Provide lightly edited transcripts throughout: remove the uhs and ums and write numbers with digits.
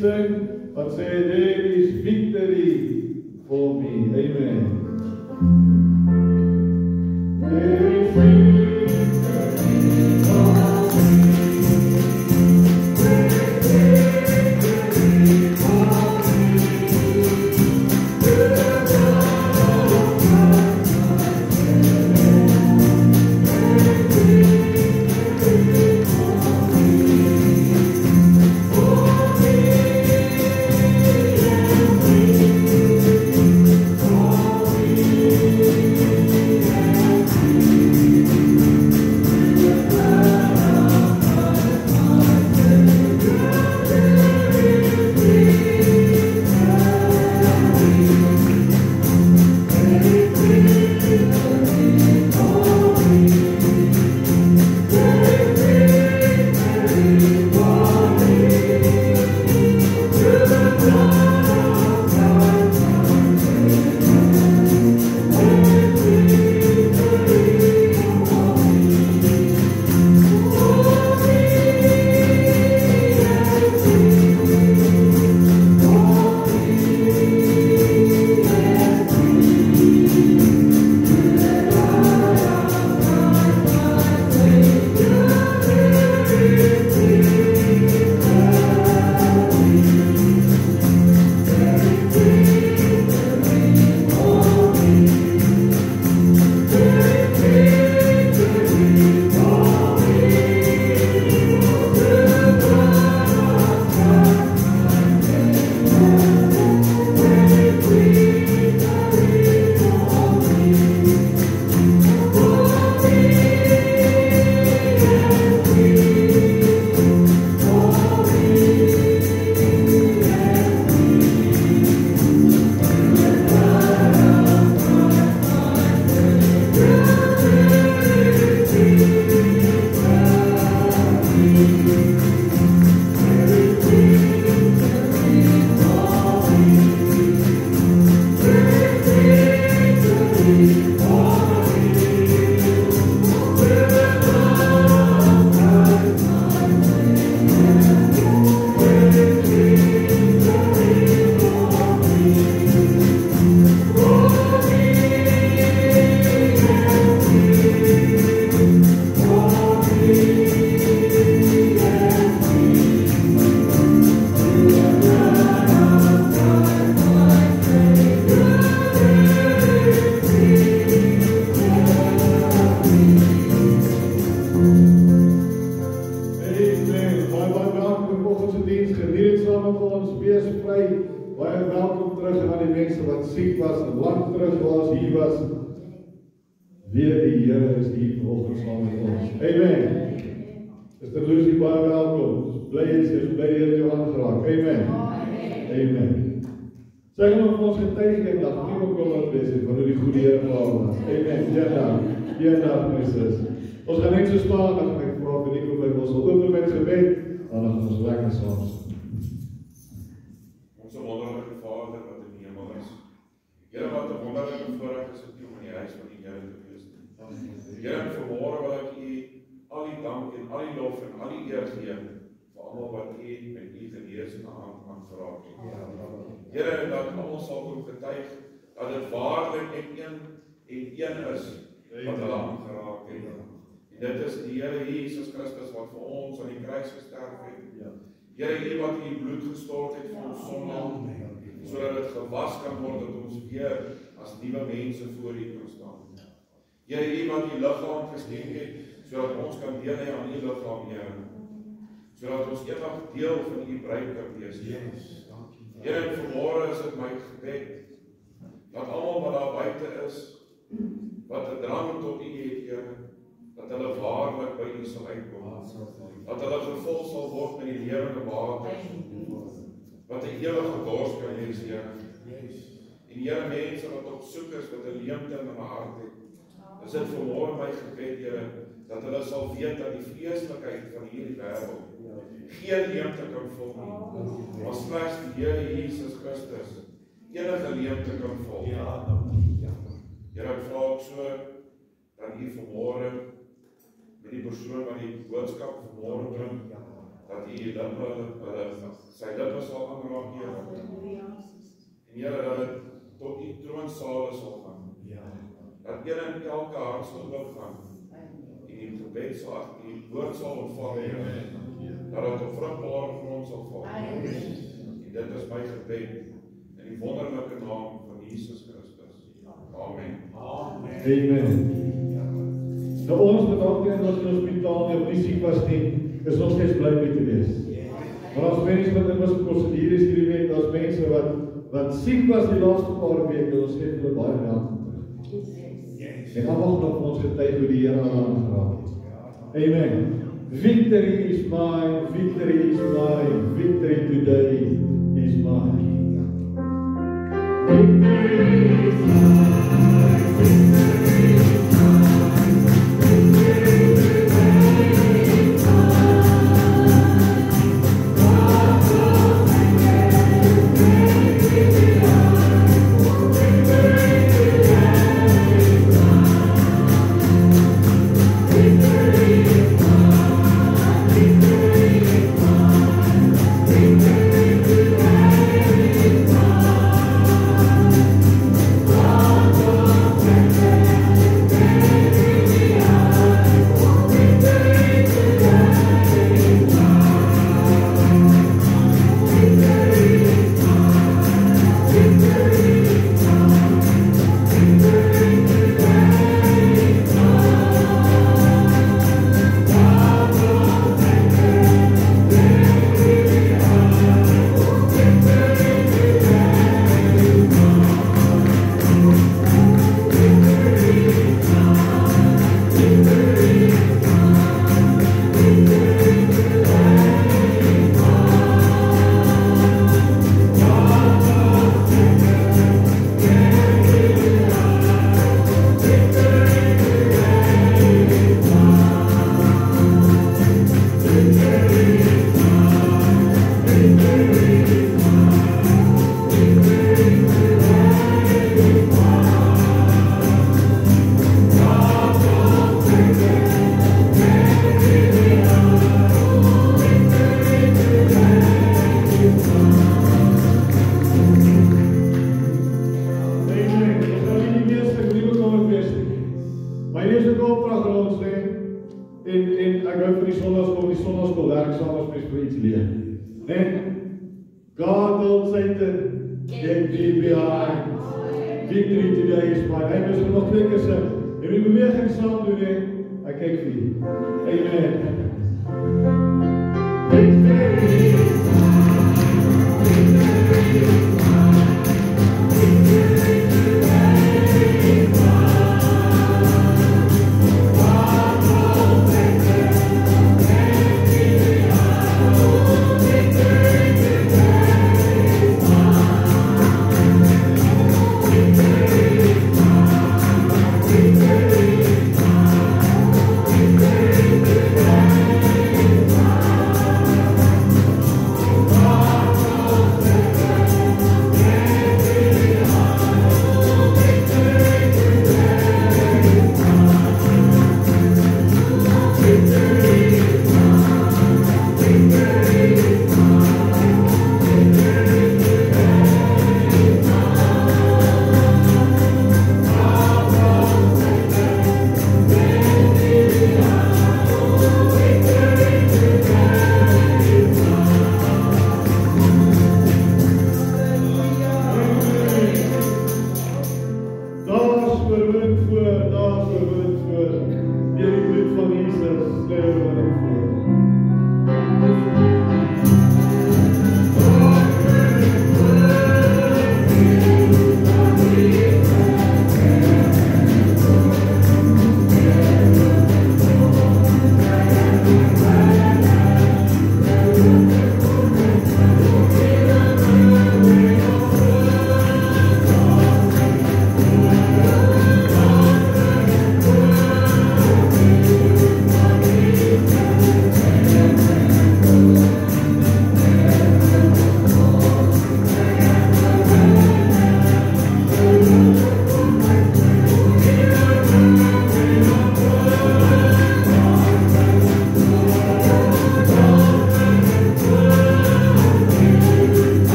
sing, wat sê, there is victory for me. Amen. There is victory for me. Ons gaan net so staan, dan gaan ek vra vir Nico by ons wil open met gebed, en dan gaan ons lekker saam sing. Onze wonderlijke Vader wat in die hemel is. Here, wat 'n wonderlijke voorreg is om in die huis van die Here te wees. Here, vanmôre wil ek U al die dank en al die lof en al die eer gee vir almal wat U met U genees en hand aangeraak het. Here, en dat almal sal kon getuig dat dit waarlik net een is wat hulle aangeraak het. Dit is die Here Jesus Christus wat vir ons aan die kruis gesterf het. Here, U wat U bloed gestort het vir ons sonde, sodat dit gewas kan word dat ons weer as nuwe mense voor U kan staan. Here, U wat U liggaam geskenk het, sodat ons kan deel hê aan U liggaam, Here. Sodat ons eendag deel van U bruid kan wees. Here, en vanmôre is dit my gebed dat almal wat daar buite is, wat 'n drang tot U het, Here, dat hulle waarlik by U sal uitkom. Dat hulle gevul sal word met die lewende water. Wat 'n ewige dors kan hê, Here. En Here, mense wat op soek is, wat 'n leemte in hulle hart het. Is dit vanmôre my gebed, Here, dat hulle sal weet dat die vleeslikheid van hierdie wêreld geen leemte kan vul nie. Maar slegs die Here Jesus Christus enige leemte kan vul. Here, ek vra ook so dat U vanmôre met die persoon wat die boodskap vanmôre bring, dat U sy lippe sal En Here, dat dit tot U troonsale sal gaan. Dat Here in elke hart sal oopgaan. En die gebed sal, die woord sal ontvang, Here. Dat dit op vrugbare grond sal val. En dit is my gebed in die wonderlike naam van Jesus Christus. Amen. Amen. Nou ons bedankie en ons in hospitaal en nie siek was nie, is nog steeds bly mee te wees. Maar as mense wat in ons procedures hierdie week, as mense wat siek was die laaste paar weke, ons sê hulle baie welkom. En almal nog ons getuig hoe die Here aan geraak het. Amen. Victory is mine, victory is mine, victory today is mine. Victory is mine, victory is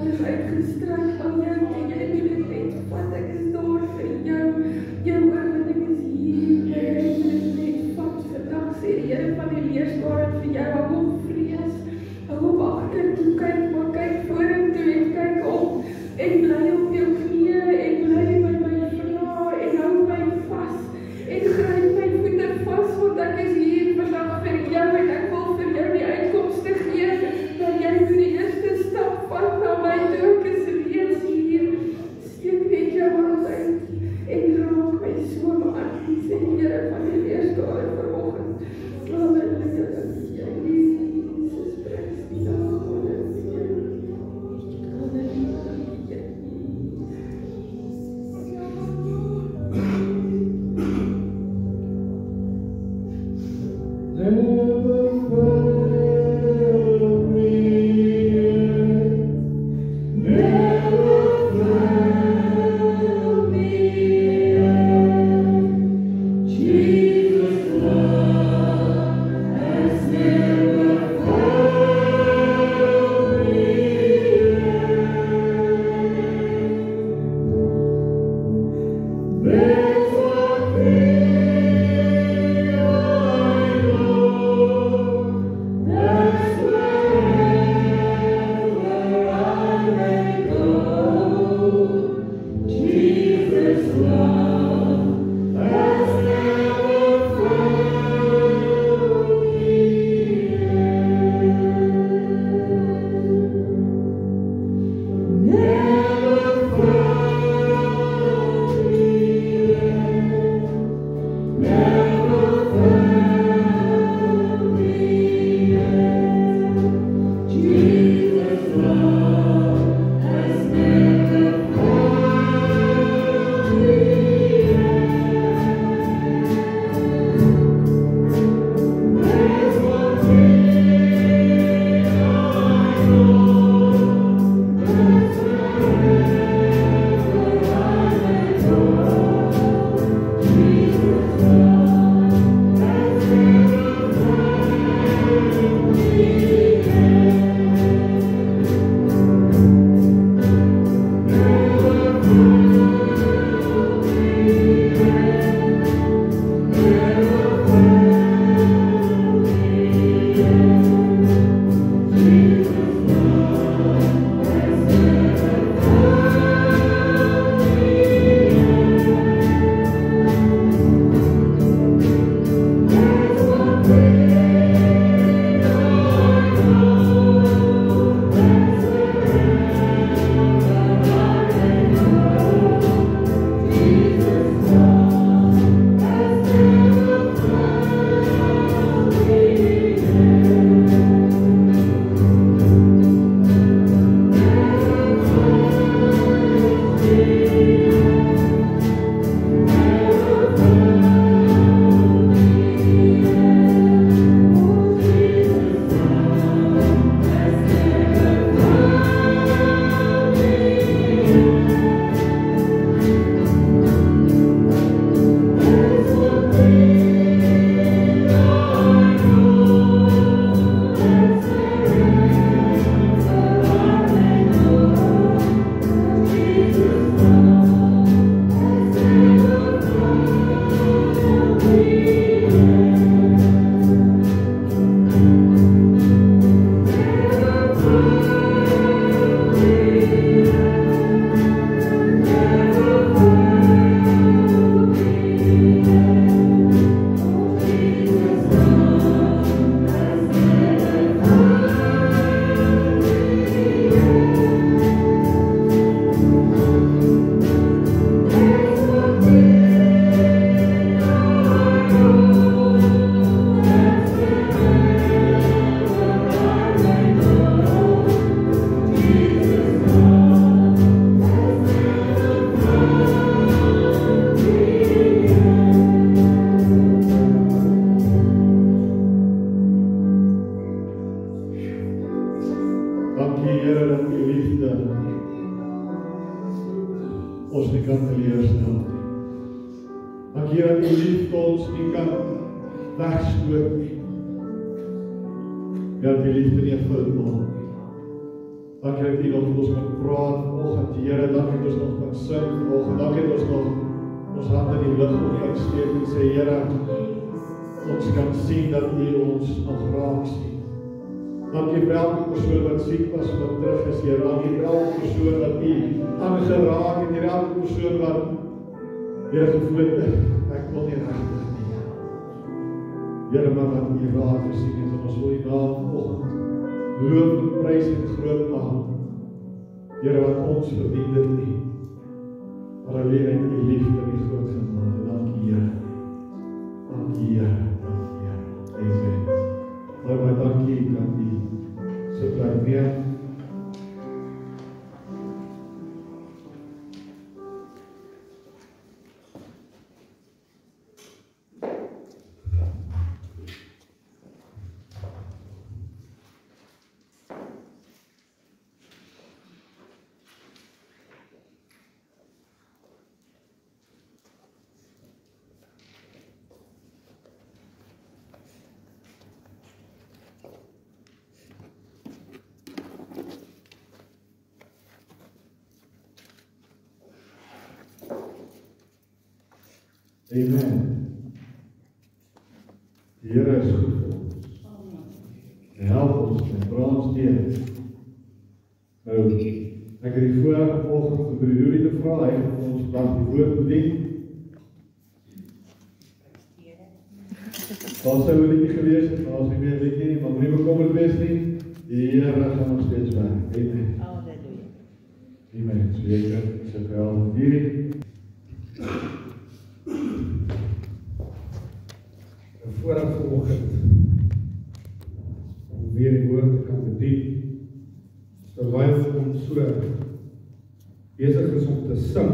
hand is uitgestrek aan jou, en jy moet dit net vat, ek is daar vir jou, jou oorwinning is hier, jy moet dit net vat, vandag sê die Here van die leerskare vir jou, hou op vrees, hou op agtertoe kyk, maar kyk vorentoe en kyk op, en bly op jou knieë, en bly by my vra, en hou my vas, en gryp my voete vas, want ek is hier vandag vir jou, en ek wil vir jou die uitkomste gee, dat jy moet die eerste stap vat na my toe, ek is reeds hier, steek net jou hand uit, en raak my so aan, sê die Here van die leerskare vanoggend, halleluja, Jesus, prys die naam, halleluja, halleluja, Never fail me, never fail me, Jesus' love has never failed me. There's one thing I know, that's wherever I may go, Jesus' love has never failed me. Never failed me. Never failed me. Jesus' love has never failed me. There's one thing I know, that's wherever I may go, Jesus' love has never failed me. ons nie kan teleerstel. Dankie Here dat U liefde ons nie kan wegstoot nie. Ja, die liefde nie fout maak. Dankie dat U nog met ons kan praat vanoggend, Here, dankie dat ons nog kan sing vanoggend, dankie dat ons nog ons hande in die lug kan steek en sê, Here, ons kan sien dat U ons nog raak sien. Dankie vir elke persoon wat siek was, wat terug is, Here. Dankie vir elke persoon wat U aangeraak het, Here, elke persoon wat Here gevoel het, ek wil nie regtig nie. Here, maar wat U raak gesien het, en ons wil U naam vanoggend loof en prys en groot maak. Here, wat ons verdien dit nie, maar alleen uit U liefde en U groot genade. Dankie, Here. Dankie, Here. Dankie, Here. Amen. Maar dankie dat U so bly weer. Amen. Die Here is goed vir ons. Hy help ons en dra ons deur. Nou, ek het die vorige volgende vir Broer Yuri te vra, hy het ons vandag die woord bedien. Daar sou 'n liedjie gewees het, maar as nie meer liedjie nie, maar moenie bekommerd wees nie. Die Here gaan nog steeds werk. Amen. Halleluja. Amen. So jy kan sê wel hierdie vooraf vanoggend om weer die woord te kan bedien, terwyl ons so besig is om te sing,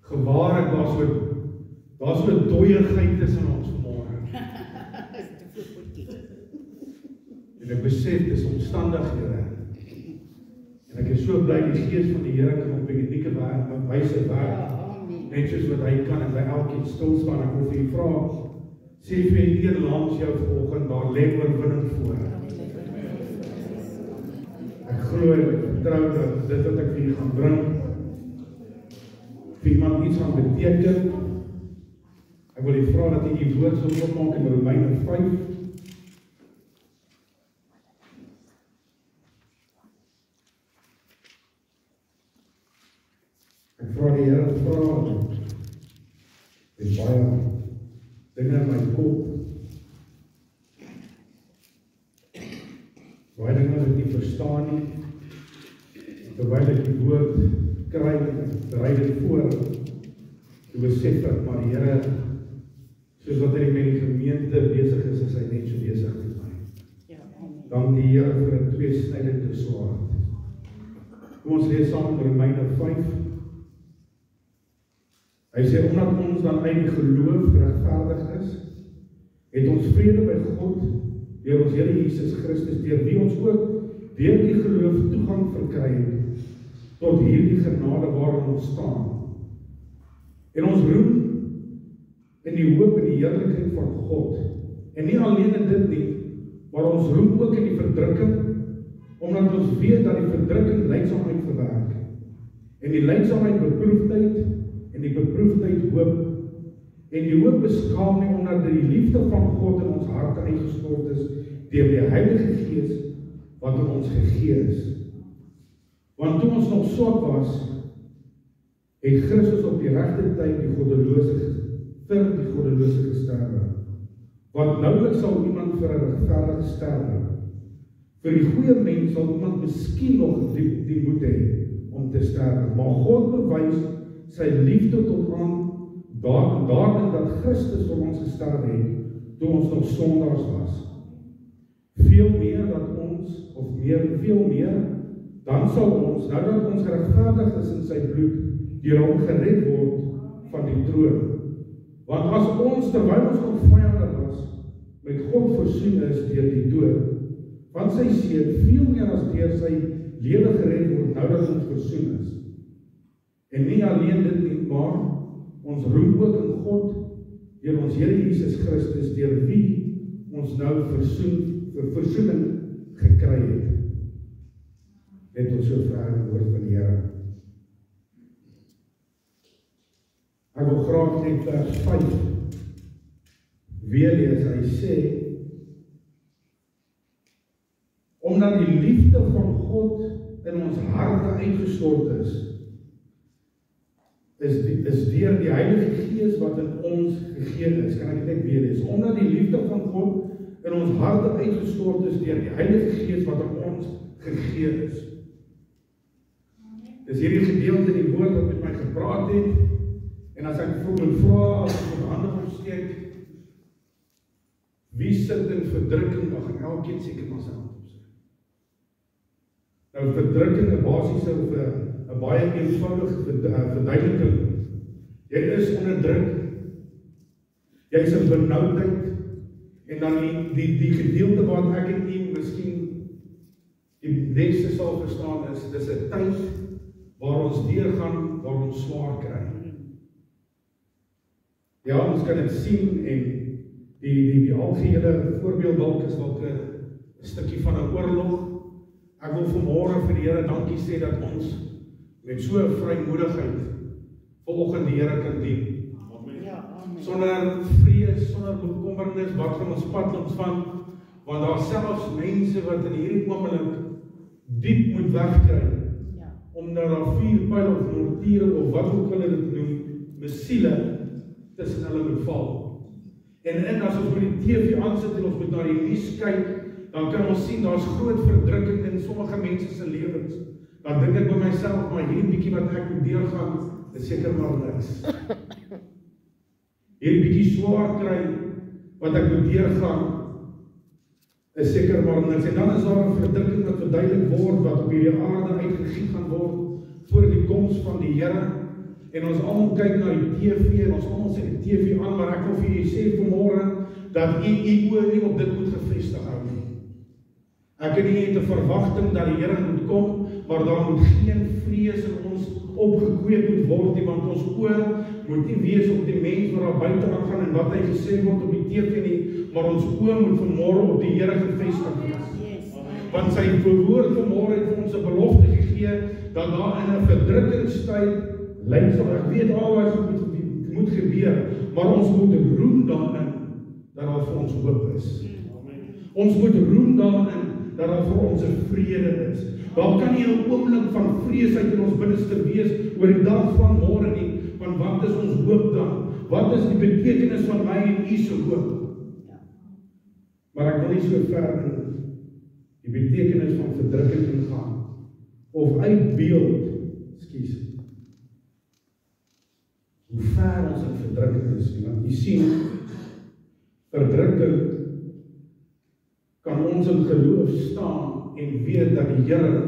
gewaar ek daar so dooiigheid tussen ons vanmôre. En ek besef dis omstandighede. En ek is so bly die Gees van die Here kan op 'n unieke wyse werk. Net soos wat hy kan en by elkeen stil staan. Ek wil vir u vra, sê vir een langs jou vanoggend, daar lê oorwinning voor. Ek glo en ek vertrou dat dit wat ek vir u gaan bring, vir iemand iets gaan beteken. Ek wil u vra dat u die woord sal opmaak in Romeine 5. Ek vra die Here vra, en baie dinge in my kop, baie dinge wat ek nie verstaan nie, terwyl ek die woord kry en bereid dit voor, toe besef ek, maar die Here, soos wat hy met die gemeente besig is hy net so besig met my. Dank die Here vir 'n tweesnydende swaard. Kom ons lees saam in Romeine 5. Hy sê, omdat ons dan uit die geloof regverdig is, het ons vrede by God, deur ons Here Jesus Christus, deur wie ons ook deur die geloof toegang verkry het, tot hierdie genade waarin ons staan. En ons roem in die hoop en die heerlikheid van God. En nie alleen in dit nie, maar ons roem ook in die verdrukking, omdat ons weet dat die verdrukking lydsaamheid verwerk. En die lydsaamheid beproefdheid, en die beproefdheid hoop, en die hoop beskaam nie, omdat die liefde van God in ons harte uitgestort is, deur die Heilige Gees, wat in ons gegee is. Want toe ons nog swak was, het Christus op die regte tyd vir die goddelose gesterwe. Want nouweliks sal iemand vir 'n regverdige sterwe. Vir die goeie mens sal iemand miskien nog die moed hê om te sterwe. Maar God bewys sy liefde tot aan daarin dat Christus vir ons gesterf het, toe ons nog sondaars was. Veel meer, dan sal ons, nou dat ons geregverdig is in sy bloed, deur hom gered word van die troon. Want as ons, terwyl ons nog vyande was, met God versoen is deur die dood, van sy seun, veel meer as deur sy lewe gered word, nou dat ons versoen is. En nie alleen dit nie, maar ons roem ook in God, deur ons Here Jesus Christus, deur wie ons nou versoening gekry het. net tot sover die woord van die Here. Ek wil graag net vers 5 weer lees. Hy sê, omdat die liefde van God in ons harte uitgestort is deur die Heilige Gees wat in ons gegee is. Kan ek net weer lees? Omdat die liefde van God in ons harte uitgestort is deur die Heilige Gees wat in ons gegee is. Dis hierdie gedeelte in die woord wat met my gepraat het, en as ek moet vra, as ek met hande opsteek, wie sit in verdrukking, dan gaan elkeen seker maar sy hand opsteek. Nou verdrukking, 'n basiese of 'n baie eenvoudige verduideliking. Jy is onder druk, jy is in benoudheid, en dan die gedeelte wat ek en u miskien die beste sal verstaan is, dis 'n tyd waar ons deurgaan, waar ons swaar kry. Ja, ons kan dit sien, en die algehele voorbeeld dalk is dalk 'n stukkie van 'n oorlog. Ek wil vanmôre vir die Here dankie sê dat ons met so 'n vrymoedigheid vanoggend die Here kan dien. Sonder vrees, sonder bekommernis, wat van ons pad langs van, want daar selfs mense wat in hierdie oomblik diep moet wegkry, omdat daar vuurpyle of mortiere of wat ook hulle dit noem, missiele tussen hulle moet val. En as ons met die TV aansit en ons moet na die nuus kyk, dan kan ons sien daar's groot verdrukking in sommige mense se lewens. Dan dink ek by myself, maar hierdie bietjie wat ek moet deurgaan, is seker maar niks. Hierdie bietjie swaar kry wat ek moet deurgaan, is seker maar niks. En dan is daar 'n verdrukking wat verduidelik word, wat op hierdie aarde uitgegiet gaan word voor die koms van die Here. En ons almal kyk na die TV, en ons almal sê die TV aan, maar ek wil vir julle sê vanmôre, dat u oë nie op dit moet gefestig hou nie. Ek het nie 'n verwagting dat die Here moet kom, maar daar moet geen vrees in ons opgekweek moet word nie, want ons oë moet nie wees op die mens wat daar buite aangaan en wat hy gesê word op die TV nie, maar ons oë moet vanmôre op die Here gefestig wees. Want sy woord vanmôre het vir ons 'n belofte gegee, dat daar in 'n verdrukkingstyd lyk sal, ek weet al wat moet gebeur, maar ons moet roem daarin, dat daar vir ons hoop is. Ons moet roem daarin, dat daar vir ons 'n vrede is. Daar kan nie 'n oomblik van vrees uit in ons binneste wees oor die dag van môre nie, want wat is ons hoop dan? Wat is die betekenis van my en u se hoop? Maar ek wil nie so ver in die betekenis van verdrukking ingaan, of uitbeeld, hoe ver ons in verdrukking is, want jy sien, verdrukking kan ons in geloof staan en weet dat die Here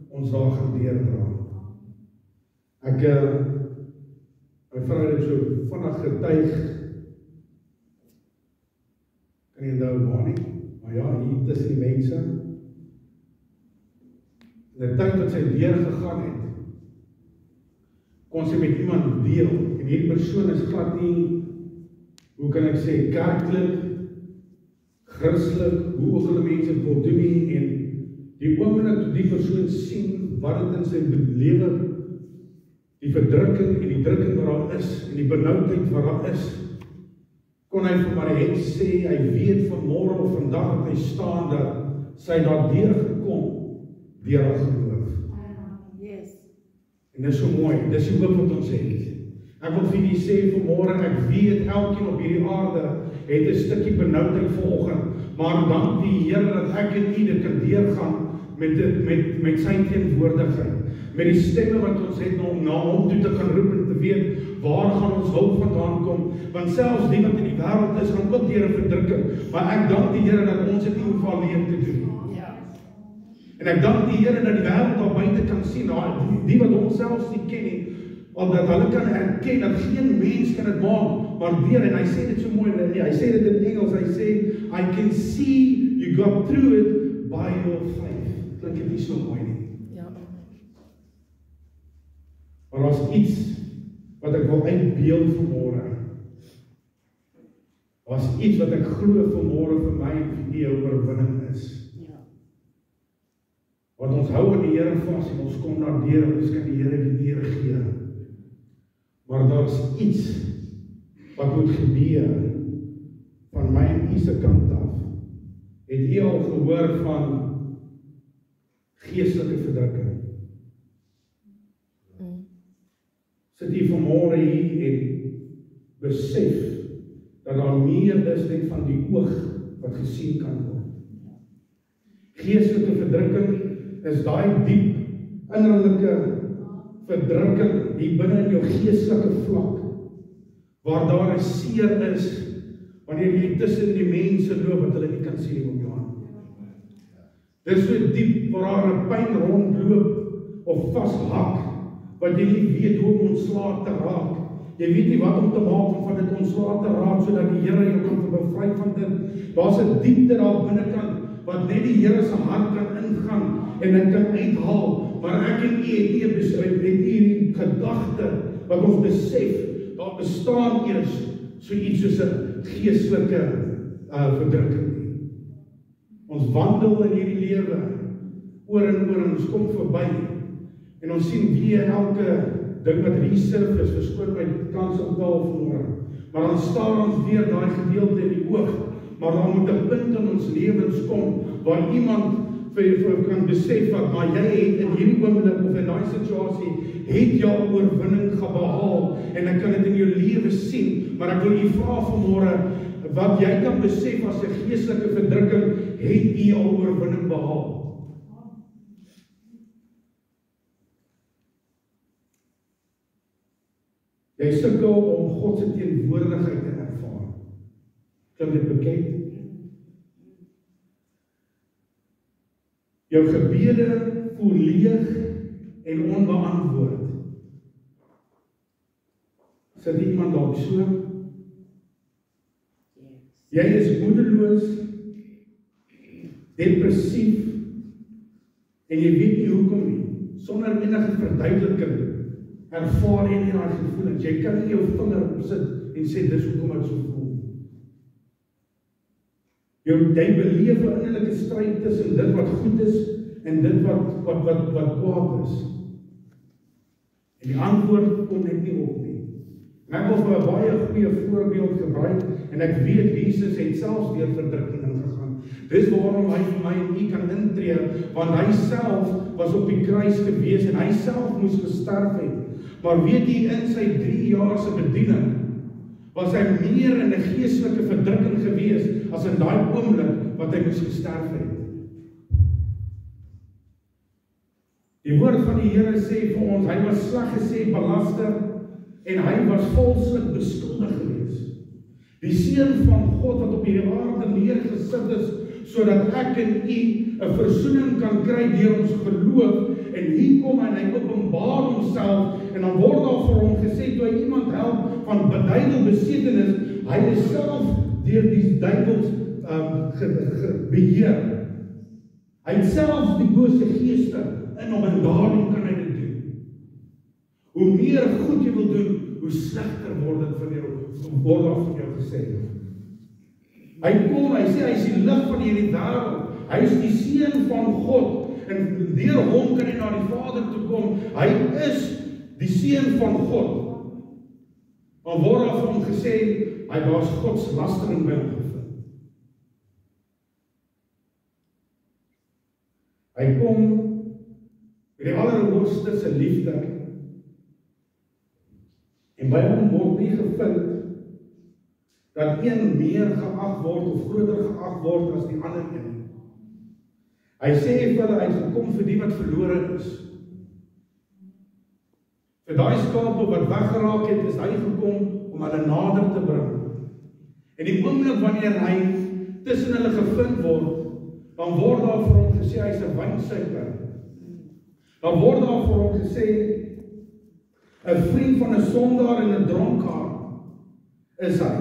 ons daar gaan deurdra. My vrou het so vinnig getuig, kan nie onthou waar nie, maar ja, hier tussen die mense, in die tyd wat sy deurgegaan het, kon sy met iemand deel, en hierdie persoon is glad nie, hoe kan ek sê, kerklik, Christelik, hoe ook hulle mense wil doen nie, en die oomblik toe die persoon sien wat dit in sy lewe, die verdrukking en die drukking wat daar is, en die benoudheid wat daar is, kon hy vir Marie sê, hy weet vanmôre of vandag dat hy staan, dat sy daar deurgekom, deur haar geloof. En dit is so mooi, dit is die hoop wat ons het. Ek wil vir julle sê vanmôre, ek weet elkeen op hierdie aarde het 'n stukkie benoudheid vanoggend, maar dank die Here dat ek en u dit kan deurgaan met sy teenwoordigheid, met die stemme wat ons het om na hom toe te gaan roep en te weet waar gaan ons hulp vandaan kom, want selfs die wat in die wêreld is, gaan ook deur 'n verdrukking, maar ek dank die Here dat ons dit nie hoef alleen te doen. En ek dank die Here dat die wêreld daar buite kan sien, die wat hom selfs nie ken nie, omdat hulle kan erken dat geen mens kan dit maak, maar deur, en hy sê dit so mooi, hy sê dit in Engels, hy sê, I can see you got through it by your faith. Klink dit nie so mooi nie? Ja. Maar daar's iets wat ek wil uitbeeld vanmôre. Daar's iets wat ek glo vanmôre vir my en vir u 'n oorwinning is. Ja. Want dat ons hou aan die Here vas en ons kom na deur en ons kan die Here die eer gee. Maar daar's iets wat moet gebeur van my en u se kant af. Het u al gehoor van geestelike verdrukking? Sit u vanmôre hier en besef dat daar meer is net van die oog wat gesien kan word. Geestelike verdrukking is daai diep innerlike verdrukking hier binne in jou geestelike vlak, waar daar 'n seer is, wanneer jy tussen die mense loop wat hulle nie kan sien om jou aan. Dis so diep waar daar 'n pyn rondloop of vashak, wat jy nie weet hoe om ontslae te raak. Jy weet nie wat om te maak om van dit ontslae te raak, sodat die Here jou kan bevry van dit. Daar's 'n diepte daar binnekant, wat net die Here se hart kan ingaan, en dit kan uithaal, maar ek en u het nie 'n besluit, het nie die gedagte, wat ons besef, daar bestaan eers so iets soos 'n geestelike verdrukking. Ons wandel in hierdie lewe, oor en oor, en ons kom verby, en ons sien weer elke ding wat resurf is, verskoon my kans om taal vanmôre, maar dan staar ons weer daai gedeelte in die oog, maar daar moet 'n punt in ons lewens kom, waar iemand vir kan besef wat, maar jy het in hierdie oomblik, of in daai situasie, het jou oorwinning behaal, en ek kan dit in jou lewe sien, maar ek wil u vra vanmôre, wat jy kan besef as 'n geestelike verdrukking, het u al oorwinning behaal. Jy sukkel om God se teenwoordigheid te ervaar. Kan dit bekend? Jou gebede voel leeg en onbeantwoord. Sit iemand dalk so? Jy is moedeloos, depressief, en jy weet nie hoekom nie. Sonder enige verduideliking ervaar jy nie daai gevoelens. Jy kan nie jou vinger opsit en sê dis hoekom ek so voel. Jy beleef 'n innerlike stryd tussen dit wat goed is en dit wat kwaad is. En die antwoord kom net nie op nie. En ek wil vir 'n baie goeie voorbeeld gebruik, en ek weet Jesus het selfs deur verdrukking ingegaan. Dis waarom hy vir my en u kan intree, want hy self was op die kruis gewees en hy self moes gesterf het. Maar weet jy, in sy 3 jaar se bediening was hy meer in 'n geestelike verdrukking gewees as in daai oomblik wat hy moes gesterf het. Die woord van die Here sê vir ons, hy was sleg gesê belaster, en hy was valslik beskuldig gewees. Die Seun van God wat op hierdie aarde neergesit is, sodat ek en u 'n versoening kan kry deur ons geloof, en hier kom en hy openbaar homself, en dan word daar vir hom gesê, toe hy iemand help van duiwelbesetenis, hy is self deur die duiwels beheer. Hy het self die bose geeste in hom, en daarom kan hy dit doen. Hoe meer goed jy wil doen, hoe slegter word dit van jou, word daar van jou gesê. Hy kom, hy sê, hy is die lig van hierdie wêreld, hy is die Seun van God, en deur hom kan hy na die Vader toe kom, hy is die Seun van God. Dan word daar van hom gesê, hy was godslastering by hom gevind. Hy kom met die Allerhoogste se liefde, en by hom word nie gevind dat een meer geag word of groter geag word as die ander een. Hy sê vir hulle, hy het gekom vir die wat verlore is. Vir daai skape wat weggeraak het, is hy gekom om hulle nader te bring. En die oomblik wanneer hy tussen hulle gevind word, dan word daar vir hom gesê, hy is 'n wynsuiker. Dan word daar vir hom gesê, 'n vriend van 'n sondaar en 'n dronkaard is hy.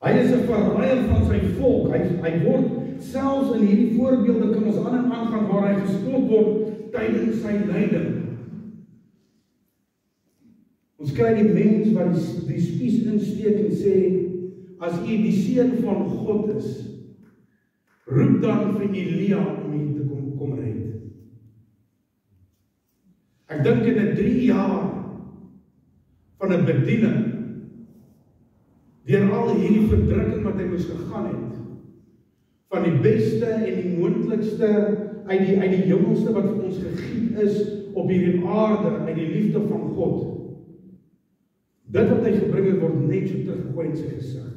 Hy is 'n verraaier van sy volk. Hy word selfs in hierdie voorbeelde kan ons aan en aangaan waar hy gespot word tydens sy lyding. Ons kry die mens wat die spies insteek en sê, as u die Seun van God is, roep dan vir Elia om hier te kom kom red. Ek dink in 'n 3 jaar van 'n bediening, deur al hierdie verdrukking wat hy moes gegaan het, van die beste en die moontlikste uit die hemelse wat vir ons gegiet is op hierdie aarde, uit die liefde van God. Dit wat hy gebring het, word net so teruggegooi in sy gesig.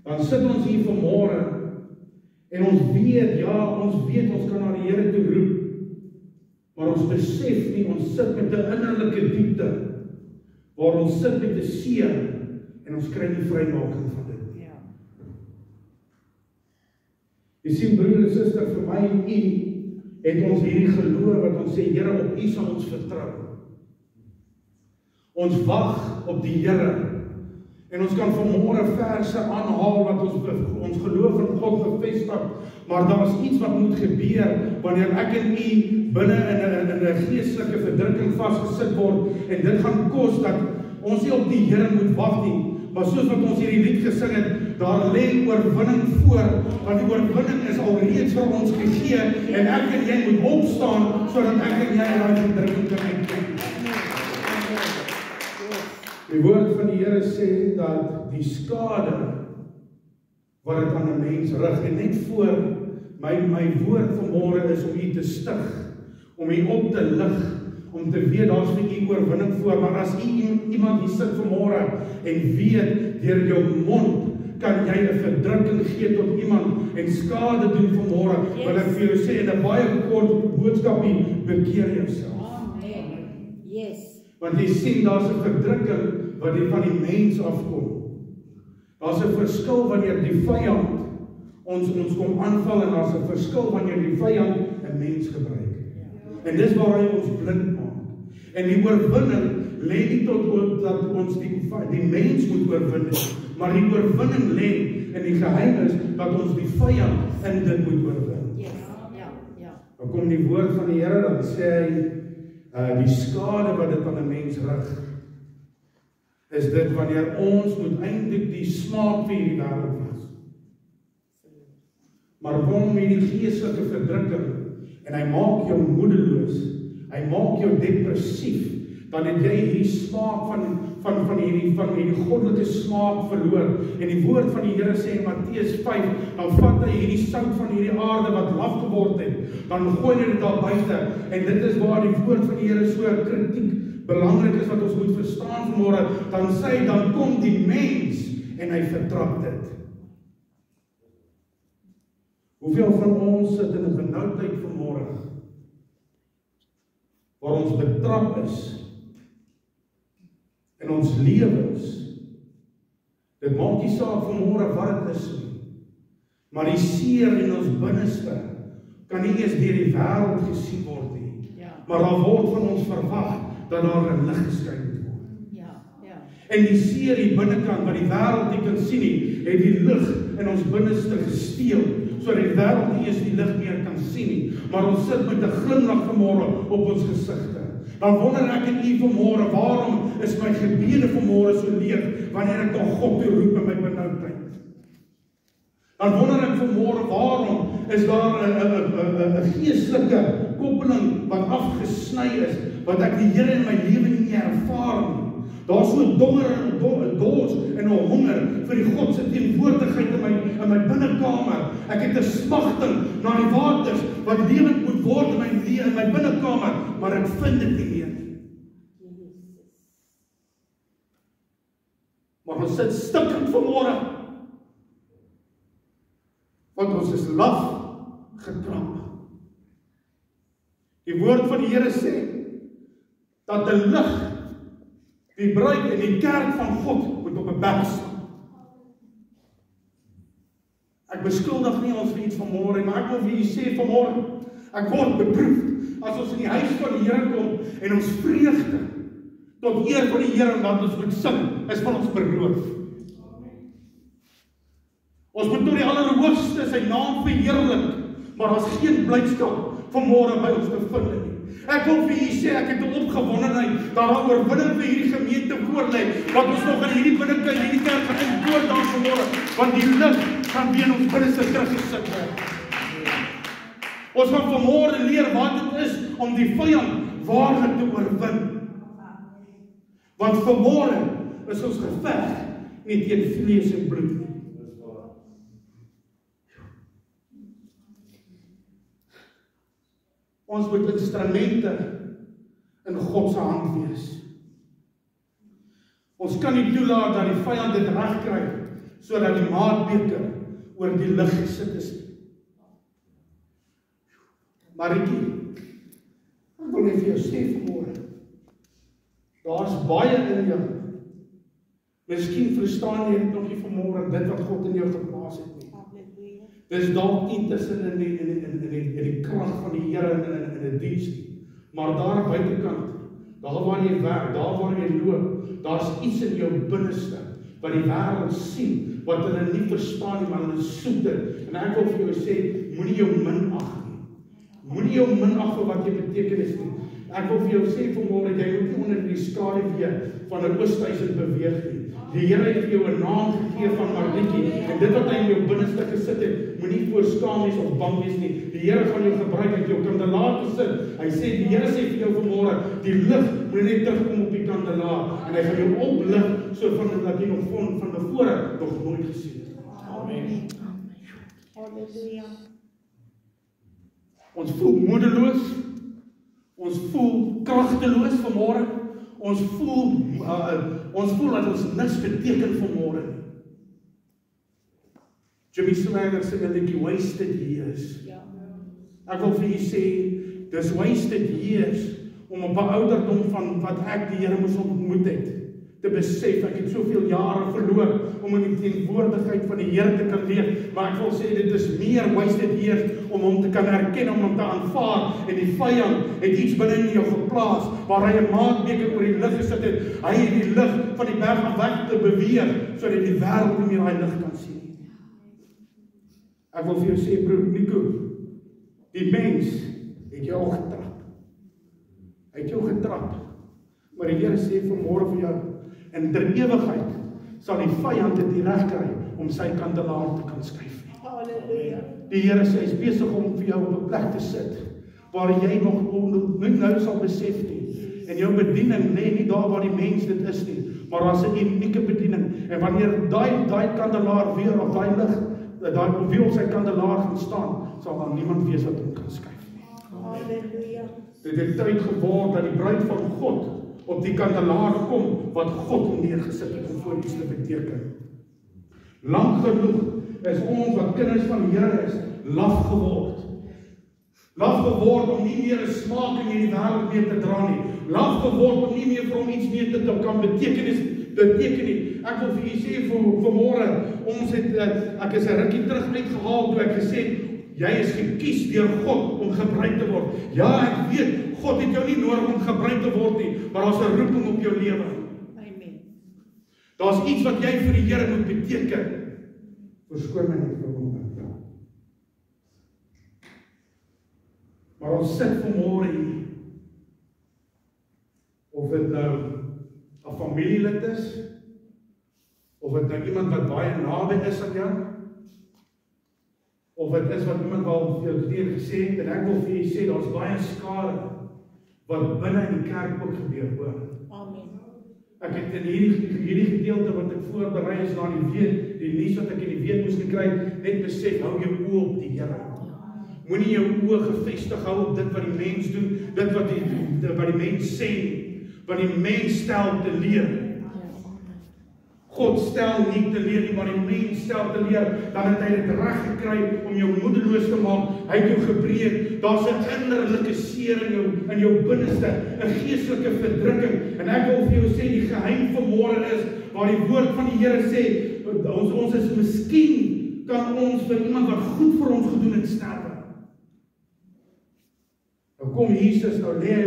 Dan sit ons hier vanmôre en ons weet ons kan na die Here toe roep, maar ons besef nie, ons sit met 'n innerlike diepte, waar ons sit met 'n seer en ons kry nie vrymaking van dit. Jy sien broer en suster, vir my en u het ons hierdie geloof wat ons sê, Here, op u sal ons vertrou. Ons wag op die Here. En ons kan vanmôre verse aanhaal wat ons geloof in God bevestig, maar daar is iets wat moet gebeur wanneer ek en u binne in 'n geestelike verdrukking vasgesit word, en dit gaan kos dat ons nie op die Here moet wag nie, maar soos wat ons hierdie lied gesing het, daar lê oorwinning voor, want die oorwinning is alreeds vir ons gegee, en ek en jy moet opstaan, sodat ek en jy uit daai verdrukking kan uitkom. Die woord van die Here sê dat die skade wat dit aan 'n mens rig, en net voor my woord vanmôre is om u te stig, om u op te lig, om te weet daar's vir u oorwinning voor, maar as u iemand hier sit vanmôre en weet deur jou mond kan jy 'n verdrukking gee tot iemand en skade doen vanmôre, wil ek vir jou sê in 'n baie kort boodskapie, bekeer jouself. Want jy sien, daar's 'n verdrukking wat van die mens afkom. Daar's 'n verskil wanneer die vyand ons kom aanval, en daar's 'n verskil wanneer die vyand 'n mens gebruik. En dis waar hy ons blind maak. En die oorwinning lê nie tot dat ons die mens moet oorwin, maar die oorwinning lê in die geheim is dat ons die vyand in dit moet oorwin. Dan kom die woord van die Here, dan sê hy, die skade wat dit aan 'n mens rig, is dit wanneer ons moet eintlik die smaak vir hierdie wêreld was. Maar kom met die geestelike verdrukking, en hy maak jou moedeloos, hy maak jou depressief, dan het jy hierdie smaak van hierdie goddelike smaak verloor. En die woord van die Here sê in Matteus 5, dan vat hy hierdie sout van hierdie aarde wat laf geword het, dan gooi hy dit daar buite, en dit is waar die woord van die Here so kritiek belangrik is wat ons moet verstaan vanmôre. Dan sê hy, dan kom die mens en hy vertrap dit. Hoeveel van ons sit in 'n benoudheid vanmôre, waar ons betrap is in ons lewens. Dit maak nie saak vanmôre wat dit is nie, maar die seer in ons binneste kan nie eers deur die wêreld gesien word nie. Maar daar word van ons verwag dat daar 'n lig geskyn moet word. En die seer hier binnekant wat die wêreld nie kan sien nie, het die lig in ons binneste gesteel, sodat die wêreld nie eens die lig meer kan sien nie. Maar ons sit met 'n glimlag vanmôre op ons gesigte. Dan wonder ek en u vanmôre, waarom is my gebede vanmôre so leeg wanneer ek na God toe roep in my benoudheid? Dan wonder ek vanmôre, waarom is daar 'n geestelike koppeling wat afgesny is, wat ek die Here in my lewe nie meer ervaar nie. Daar's so 'n dors en 'n honger vir die God se teenwoordigheid in my binnekamer. Ek het 'n smagting na die waters wat lewend moet word in my binnekamer, maar ek vind dit nie meer nie. Maar ons sit stikkend vanmôre, want ons is laf getrap. Die woord van die Here sê dat 'n lig, die bruid en die kerk van God moet op 'n berg staan. Ek beskuldig nie ons vir iets vanmôre, maar ek wil vir julle sê vanmôre, ek word beproef as ons in die huis van die Here kom en ons vreugde tot eer van die Here en wat ons moet sing, is van ons beroof. Ons moet tot die Allerhoogste sy naam verheerlik, maar daar's geen blydskap vanmôre by ons te vind nie. Ek wil vir julle sê, ek het 'n opgewondenheid dat daar oorwinning vir hierdie gemeente voorlê, dat ons nog in hierdie binnekant hierdie kerk gaan indoor dan vanmôre, want die lig gaan weer in ons binneste teruggesit word. Ons gaan vanmôre leer wat dit is om die vyand waarlik te oorwin. Want vanmôre is ons geveg nie teen vlees en bloed nie. Ons moet instrumente in God se hand wees. Ons kan nie toelaat dat die vyand dit reg kry sodat die maatbeker oor die lig gesit is. Maritjie, ek wil net vir jou sê vanmôre, daar's baie in jou. Miskien verstaan jy dit nog nie vanmôre dit wat God in jou geplaas het nie. Dis dalk nie tussen in die krag van die Here in 'n diens nie. Maar daar buitekant, daar waar jy werk, daar waar jy loop, daar's iets in jou binneste wat die wêreld sien, wat hulle nie verstaan nie, maar hulle soek dit. En ek wil vir jou sê, moenie jou minag nie. Moenie jou minag vir wat jy betekenis nie. Ek wil vir jou sê vanmôre, jy moet nie onder die skaduwee van 'n oosthuiser beweeg nie. Die Here het vir jou 'n naam gegee van Maritjie, en dit wat hy in jou binneste gesit het, moenie voor skaam wees of bang wees nie. Die Here gaan jou gebruik uit jou kandelaar te sit. Hy sê, die Here sê vir jou vanmôre, die lig moet net terugkom op die kandelaar, en hy gaan jou oplig, so van dat jy nog van tevore nog nooit gesien het. Amen. Halleluja. Ons voel moedeloos, ons voel kragteloos vanmôre, ons voel dat ons niks beteken vanmôre nie. Jimmy Swaggart sê 'n liedjie, wasted years. Ek wil vir julle sê, dis wasted years om op 'n ouderdom van wat ek die Here moes ontmoet het, te besef, ek het soveel jare verloor om in die teenwoordigheid van die Here te kan leef, maar ek wil sê, dit is meer wasted years om hom te kan erken, om hom te aanvaar, en die vyand het iets binne in jou geplaas, waar hy 'n maatbeker oor die lig gesit het, hy het die lig van die berg af weg te beweeg, sodat die wêreld nie meer daai lig kan sien. Ek wil vir jou sê, broer Nico, die mens het jou al getrap. Hy het jou getrap. Maar die Here sê vanmôre vir jou, in ter ewigheid sal die vyand dit nie reg kry om sy kandelaar te kan skuif nie. Halleluja. Die Here sê, hy is besig om vir jou op 'n plek te sit, waar jy nog nou sal besef nie. En jou bediening lê nie daar waar die mens dit is nie, maar daar's 'n unieke bediening. En wanneer daai kandelaar weer op daai lig, daar wie op sy kandelaar gaan staan, sal daar niemand wees wat hom kan skuif nie. Halleluja. Dit het tyd geword dat die bruid van God op die kandelaar kom, wat God hom neergesit het om voor iets te beteken. Lank genoeg is ons wat kinders van die Here is, laf geword. Laf geword om nie meer 'n smaak in hierdie wêreld meer te dra nie. Laf geword om nie meer vir hom iets meer te kan beteken nie. Ek wil vir julle sê vanmôre, ek is 'n rukkie terug uitgehaal toe ek gesê het, jy is gekies deur God om gebruik te word. Ja, ek weet, God het jou nie nodig om gebruik te word nie, maar daar's 'n roeping op jou lewe. Amen. Daar's iets wat jy vir die Here moet beteken. Verskoon my net vir 'n oomblik. Maar ons sit vanmôre hier, of dit nou 'n familielid is, of dit nou iemand wat baie naby is aan jou, of dit is wat iemand wel vir jou gesê het, en ek wil vir julle sê, daar's baie skade wat binne in die kerk ook gebeur, hoor. Amen. Ek het in hierdie gedeelte wat ek voorberei is na die nuus wat ek in die week moes gekry, net besef, hou jou oë op die Here. Moenie jou oë gefestig hou op dit wat die mens doen, dit wat die mens sê, wat die mens stel te leer. God stel nie te leer nie, maar die mens stel te leer, dan het hy dit reg gekry om jou moedeloos te maak, hy het jou gebreek, daar's 'n innerlike seer in jou binneste, 'n geestelike verdrukking, en ek wil vir jou sê, die geheim vanmôre is, waar die woord van die Here sê, ons is miskien, kan ons vir iemand wat goed vir ons gedoen het sterwe. Nou kom Jesus, nou lê hy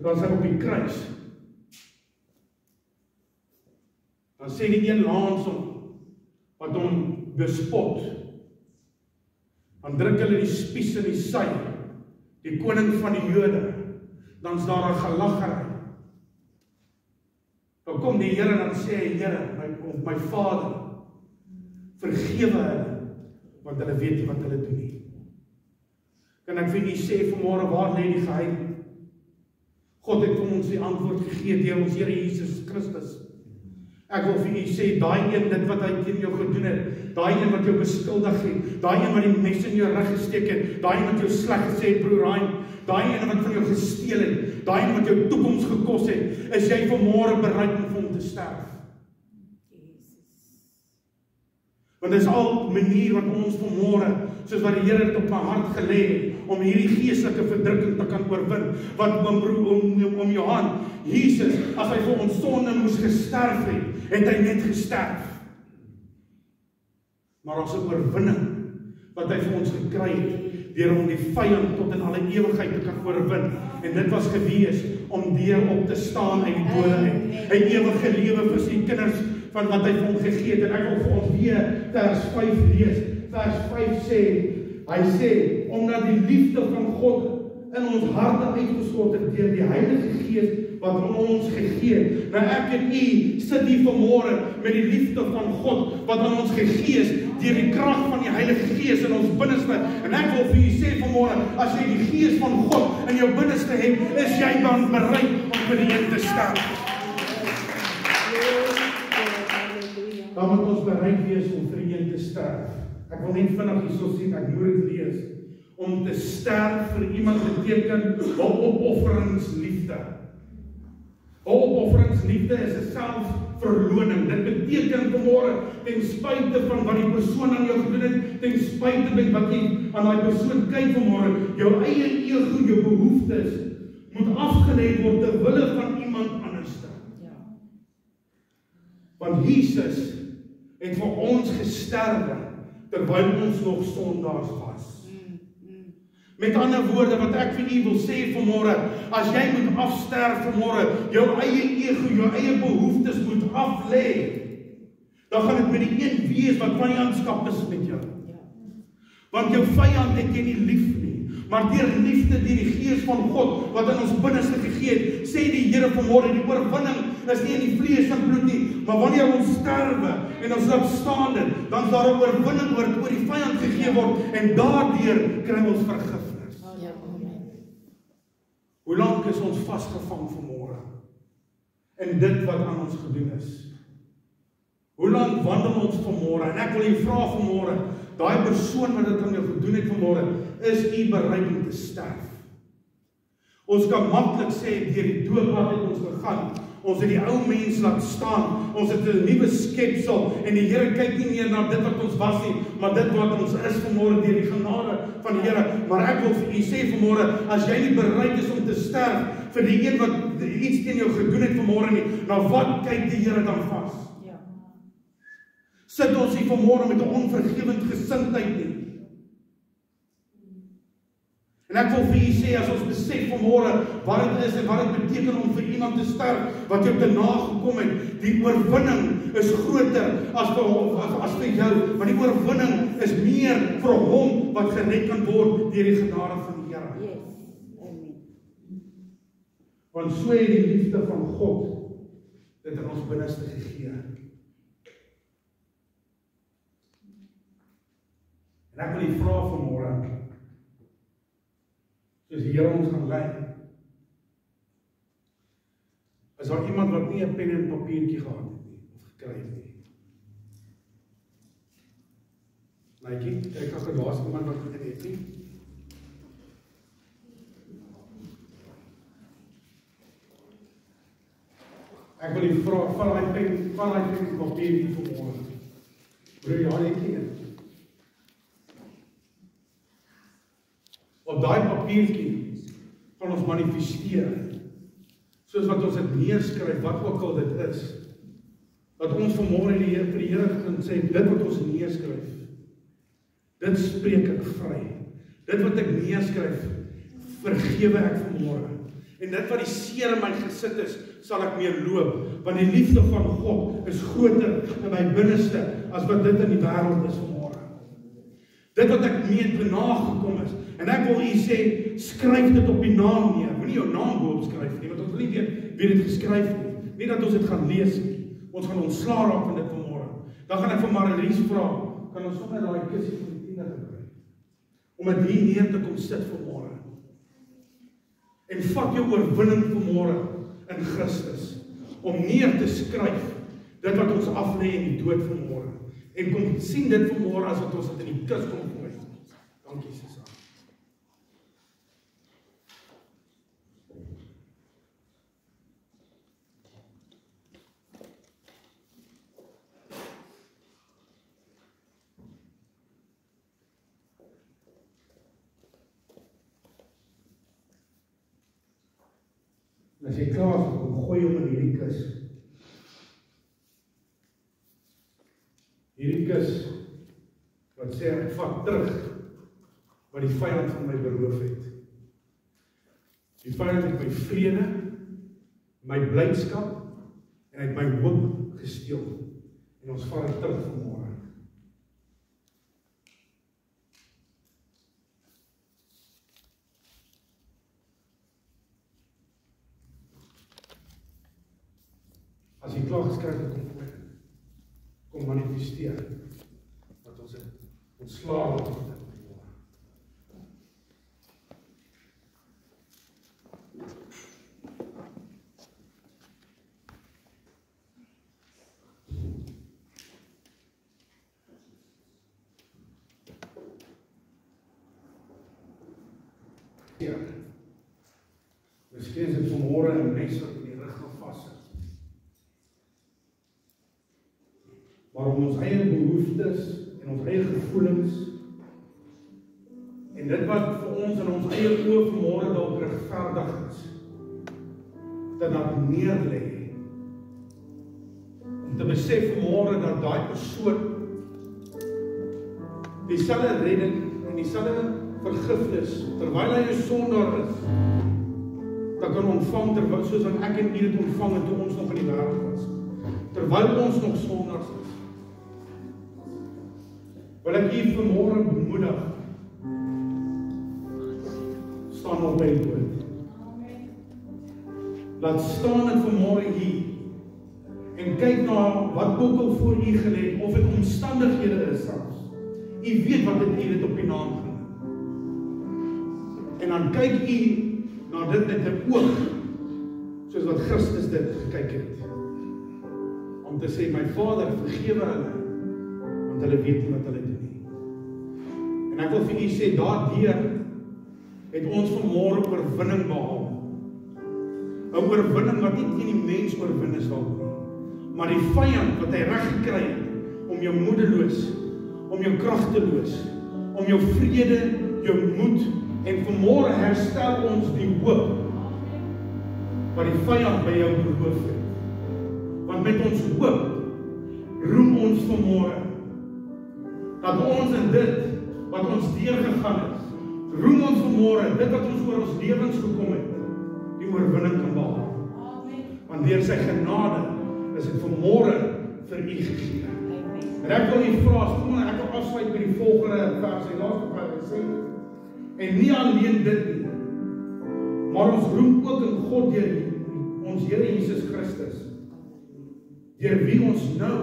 dan sy op die kruis. Dan sê die een lansom wat hom bespot, dan druk hulle die spies in die sy, die koning van die Jode, dan's daar 'n gelaggery. Dan kom die Here, dan sê hy, Here, my Vader, vergewe hulle, want hulle weet nie wat hulle doen nie. Kan ek vir u sê vanmôre, waar lê die geheim? God het vir ons die antwoord gegee deur ons Here Jesus Christus. Ek wil vir u sê, daai een, dit wat hy teen jou gedoen het, daai een wat jou beskuldig het, daai een wat die mes in jou rug gesteek het, daai een wat jou sleg gesê het, broer Ryan, daai een wat van jou gesteel het, daai een wat jou toekoms gekos het, is jy vanmôre bereid om vir hom te sterf? Want dit is al manier wat ons vanmôre, soos wat die Here dit op my hart gelê het, om hierdie geestelike verdrukking te kan oorwin, wat om Johan, Jesus, as hy vir ons sonde moes gesterf het hy net gesterf. Maar as 'n oorwinning, wat hy vir ons gekry het, deur om die vyand tot in alle ewigheid te kan oorwin, en dit was gewees, om deur op te staan uit die dode uit, 'n ewige lewe vir sy kinders, van wat hy vir hom gegee het, en ek wil vir ons weer vers 5 lees. Vers 5 sê, hy sê, omdat die liefde van God in ons harte uitgestort het deur die Heilige Gees wat aan ons gegee het. Nou ek en u sit hier vanmôre met die liefde van God wat aan ons gegee is deur die krag van die Heilige Gees in ons binneste. En ek wil vir u sê vanmôre, as jy die Gees van God in jou binneste het, is jy dan bereid om vir die Here te staan. Dan moet ons bereid wees om vir die Here te sterf. Ek wil net vinnig hierso sien, ek moet dit lees. Om te sterf vir iemand beteken 'n opofferingsliefde. 'n Opofferingsliefde is 'n selfverloning. Dit beteken vanmôre, ten spyte van wat die persoon aan jou gedoen het, ten spyte van wat jy aan daai persoon kyk vanmôre, jou eie ego, jou behoeftes moet afgelê word ter wille van iemand anderste. Want Jesus het vir ons gesterwe terwyl ons nog sondaars was. Met ander woorde, wat ek vir u wil sê vanmôre, as jy moet afsterf vanmôre, jou eie ego, jou eie behoeftes moet aflê, dan gaan dit met die een wees wat vyandskap is met jou. Want jou vyand het jy nie lief nie, maar deur liefde deur die Gees van God wat in ons binneste gegee het, sê die Here vanmôre, die oorwinning is nie in die vlees en bloed nie, maar wanneer ons sterwe en ons laat staan dit, dan is daar 'n oorwinning oor die vyand gegee word, en daardeur kry ons vergifnis. Hoe lank is ons vasgevang vanmôre in dit wat aan ons gedoen is? Hoe lank wandel ons vanmôre? En ek wil u vra vanmôre, daai persoon wat dit aan jou gedoen het vanmôre, is u bereid om te sterf? Ons kan maklik sê, deur die doop wat het ons gegaan, ons het die ou mens laat staan, ons het 'n nuwe skepsel, en die Here kyk nie meer na dit wat ons was nie, maar dit wat ons is vanmôre deur die genade van die Here. Maar ek wil vir u sê vanmôre, as jy nie bereid is om te sterf vir die een wat iets teen jou gedoen het vanmôre nie, nou wat kyk die Here dan vas? Sit ons hier vanmôre met 'n onvergewend gesindheid nie? En ek wil vir u sê, as ons besef vanmôre wat dit is en wat dit beteken om vir iemand te sterf wat jou te nagekom het, die oorwinning is groter as vir jou, want die oorwinning is meer vir hom wat gered kan word deur die genade van die Here. Want so het die liefde van God dit in ons binneste gegee. En ek wil u vra vanmôre, soos die Here ons gaan lei, is daar iemand wat nie 'n pen en papiertjie gehad het nie, of gekry het nie? Like, ek kan daar's iemand wat dit het nie. Ek wil u vra, vat daai pen en papier hier vanmôre. Broer Johan, ek ken. Op daai papiertjie kan ons manifesteer, soos wat ons dit neerskryf, wat ook al dit is, dat ons vanmôre vir die Here kan sê, dit wat ons neerskryf, dit spreek ek vry. Dit wat ek neerskryf, vergewe ek vanmôre. En dit wat die seer in my gesit is, sal ek meer loop, want die liefde van God is groter in my binneste as wat dit in die wêreld is vanmôre. Dit wat ek mee te nagekom is, en ek wil u sê, skryf dit op die naam neer. Moenie jou naam boop skryf nie, want ons wil nie weet wie dit geskryf het. Nie dat ons dit gaan lees nie. Ons gaan ontslaa raak van dit vanmôre. Dan gaan ek vir Marlies vra, kan ons sommer daai kussie van die 10 gebruik? om dit hier neer te kom sit vanmôre. En vat jou oorwinning vanmôre in Christus, om neer te skryf dit wat ons aflê in die dood vanmôre. En kom sien dit vanmôre as wat ons dit in die kus kom gooi. Dankie Susan. En as jy klaar is, kom gooi hom in hierdie kus. Hierdie kus wat sê ek vat terug wat die vyand van my beroof het. Die vyand het my vrede, my blydskap en het my hoop gesteel. En ons vat dit terug vanmôre. As jy klaar geskryf het, kom manifesteer, dat ons het ontslae word van dit vanmôre. Ja, miskien is dit vanmôre 'n mes wat in die rug gaan vassit. Maar om ons eie behoeftes en ons eie gevoelens en dit wat vir ons in ons eie oë vanmôre dalk regverdig is, dat neerlê. Om te besef vanmôre dat daai persoon dieselfde redding en dieselfde vergifnis terwyl hy 'n sondaar is, dat kan ontvang terwyl soos wat ek en u dit ontvang het toe ons nog in die wêreld was. Terwyl ons nog sondaars is. Wil ek hier vanmôre bemoedig, staan op by die dood. Laat staan dit vanmôre hier, en kyk na wat ook al voor u gelê, of dit omstandighede is selfs. U weet wat het u dit op die naam genoem. En dan kyk u na dit met 'n oog, soos wat Christus dit gekyk het. Om te sê, my Vader, vergewe hulle, want hulle weet nie wat hulle doen nie. En ek wil vir u sê, daardeur het ons vanmôre oorwinning behaal. 'n Oorwinning wat nie teen die mens oorwin is dalk nie, maar die vyand wat hy reg gekry het om jou moedeloos, om jou kragteloos, om jou vrede, jou moed, en vanmôre herstel ons die hoop wat die vyand by jou beroof het. Want met ons hoop roem ons vanmôre dat ons in dit wat ons deurgegaan het, roem ons vanmôre dit wat ons oor ons lewens gekom het, die oorwinning kan behaal. Want deur sy genade is dit vanmôre vir u gegee. En ek wil u vra, kom maar, ek wil afsluit met die volgende vers, die laaste vers sê, en nie alleen dit nie, maar ons roem ook in God deur ons Here Jesus Christus, deur wie ons nou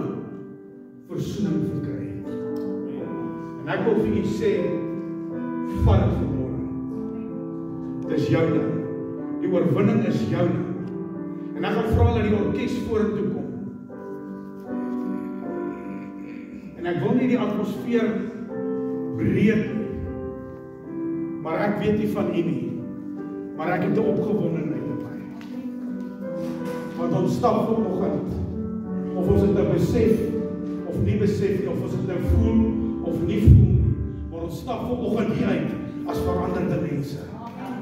versoening verkry het. En ek wil vir u sê, vat dit vanmôre. Dit is jou nou. Die oorwinning is jou nou. En ek gaan vra dat die orkes vorentoe kom. En ek wil nie die atmosfeer breek nie, maar ek weet nie van u nie, maar ek het 'n opgewondenheid in my. Want ons stap vanoggend, of ons dit nou besef, of nie besef nie, of ons dit nou voel, of nie voel nie, maar ons stap vanoggend hier uit, as veranderde mense.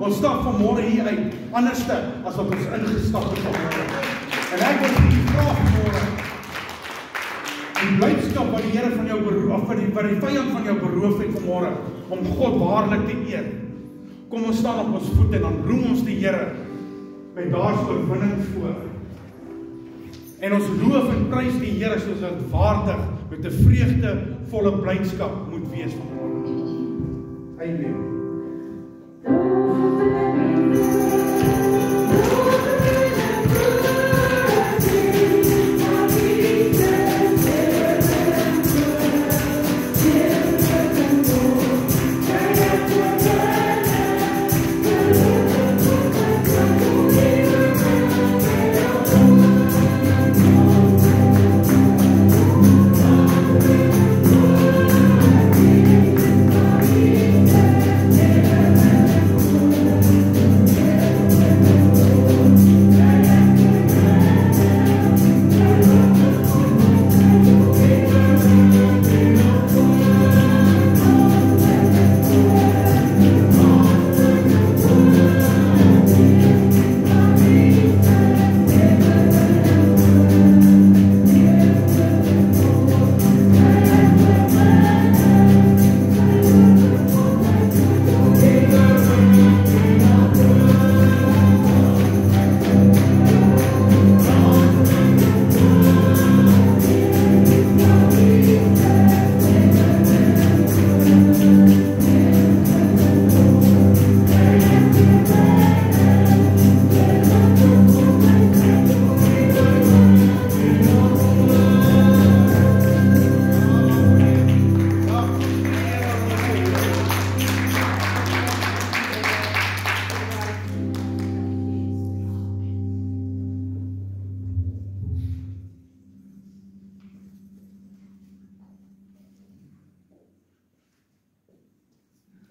Ons stap vanmôre hier uit, anderste, as wat ons ingestap het vanmôre. En ek wil vir u vra vanmôre, die blydskap wat die Here van jou beroof, wat die vyand van jou beroof het vanmôre, om God waarlik te eer. Kom ons staan op ons voet en dan roem ons die Here met daar's oorwinning voor. En ons loof en prys die Here soos dit waardig met 'n vreugdevolle blydskap moet wees vanmôre. Amen. Yeah.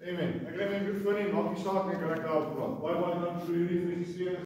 Amen. Ek lê my mikrofoon in, maak nie saak, ek kan ek daarop praat. Baie dankie vir hierdie